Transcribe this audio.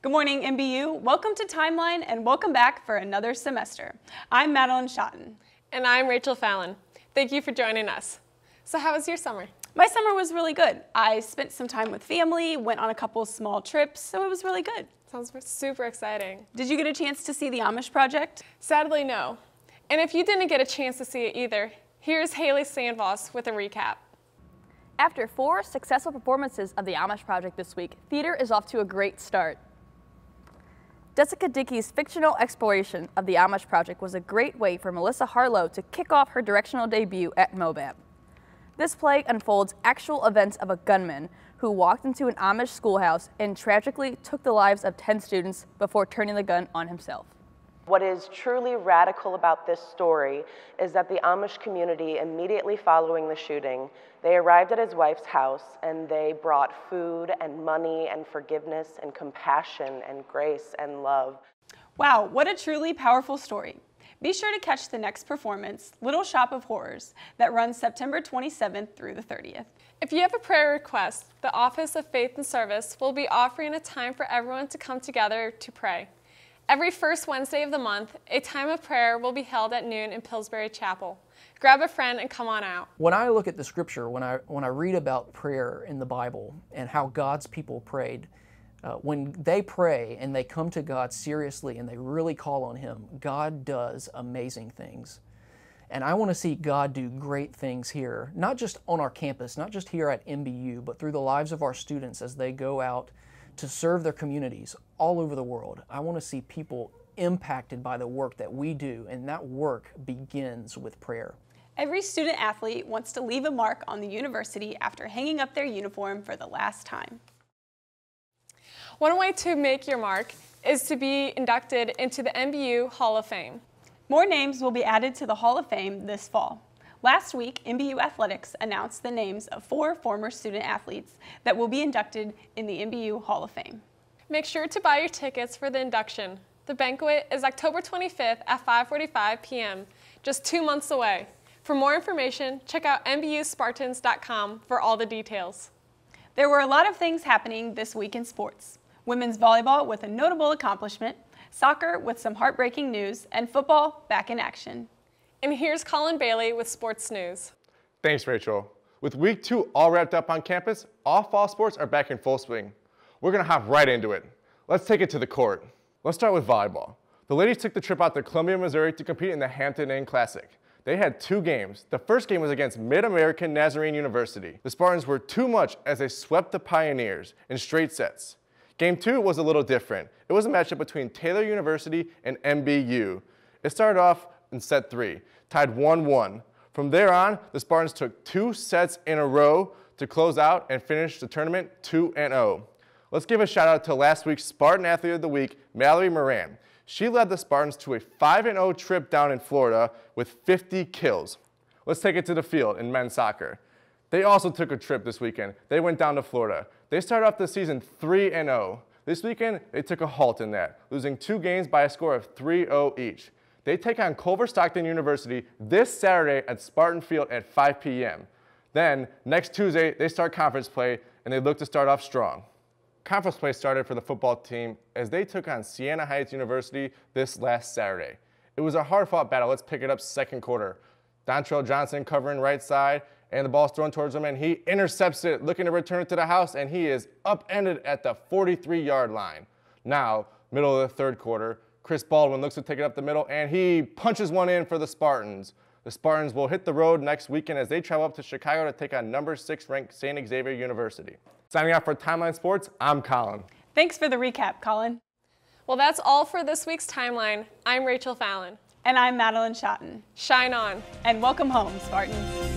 Good morning, MBU. Welcome to Timeline and welcome back for another semester. I'm Madelyn Shotton. And I'm Rachel Fallon. Thank you for joining us. So how was your summer? My summer was really good. I spent some time with family, went on a couple small trips, so it was really good. Sounds super exciting. Did you get a chance to see the Amish project? Sadly, no. And if you didn't get a chance to see it either, here's Haley Sandvoss with a recap. After 4 successful performances of the Amish project this week, theater is off to a great start. Jessica Dickey's fictional exploration of the Amish project was a great way for Melissa Harlow to kick off her directional debut at MOBAM. This play unfolds actual events of a gunman who walked into an Amish schoolhouse and tragically took the lives of 10 students before turning the gun on himself. What is truly radical about this story is that the Amish community, immediately following the shooting, they arrived at his wife's house and they brought food and money and forgiveness and compassion and grace and love. Wow, what a truly powerful story. Be sure to catch the next performance, Little Shop of Horrors, that runs September 27th through the 30th. If you have a prayer request, the Office of Faith and Service will be offering a time for everyone to come together to pray. Every first Wednesday of the month, a time of prayer will be held at noon in Pillsbury Chapel. Grab a friend and come on out. When I look at the scripture, when I read about prayer in the Bible and how God's people prayed, when they pray and they come to God seriously and they really call on Him, God does amazing things. And I want to see God do great things here, not just on our campus, not just here at MBU, but through the lives of our students as they go out to serve their communities all over the world. I want to see people impacted by the work that we do, and that work begins with prayer. Every student athlete wants to leave a mark on the university after hanging up their uniform for the last time. One way to make your mark is to be inducted into the MBU Hall of Fame. More names will be added to the Hall of Fame this fall. Last week, MBU Athletics announced the names of 4 former student athletes that will be inducted in the MBU Hall of Fame. Make sure to buy your tickets for the induction. The banquet is October 25th at 5:45 p.m., just 2 months away. For more information, check out mbuspartans.com for all the details. There were a lot of things happening this week in sports. Women's volleyball with a notable accomplishment, soccer with some heartbreaking news, and football back in action. And here's Colin Baillie with sports news. Thanks, Rachel. With week 2 all wrapped up on campus, all fall sports are back in full swing. We're gonna hop right into it. Let's take it to the court. Let's start with volleyball. The ladies took the trip out to Columbia, Missouri to compete in the Hampton Inn Classic. They had 2 games. The first game was against Mid-American Nazarene University. The Spartans were too much as they swept the Pioneers in straight sets. Game 2 was a little different. It was a matchup between Taylor University and MBU. It started off in set 3, tied 1-1. From there on, the Spartans took 2 sets in a row to close out and finish the tournament 2-0. Let's give a shout out to last week's Spartan Athlete of the Week, Madelyn Moran. She led the Spartans to a 5-0 trip down in Florida with 50 kills. Let's take it to the field in men's soccer. They also took a trip this weekend. They went down to Florida. They started off the season 3-0. This weekend, they took a halt in that, losing 2 games by a score of 3-0 each. They take on Culver Stockton University this Saturday at Spartan Field at 5 p.m. Then, next Tuesday, they start conference play, and they look to start off strong. Conference play started for the football team as they took on Siena Heights University this last Saturday. It was a hard-fought battle. Let's pick it up second quarter. Dontrell Johnson covering right side, and the ball's thrown towards him, and he intercepts it, looking to return it to the house, and he is upended at the 43-yard line. Now, middle of the third quarter, Chris Baldwin looks to take it up the middle, and he punches one in for the Spartans. The Spartans will hit the road next weekend as they travel up to Chicago to take on number 6 ranked St. Xavier University. Signing off for Timeline Sports, I'm Colin. Thanks for the recap, Colin. Well, that's all for this week's Timeline. I'm Rachel Fallon. And I'm Madelyn Shotton. Shine on. And welcome home, Spartans.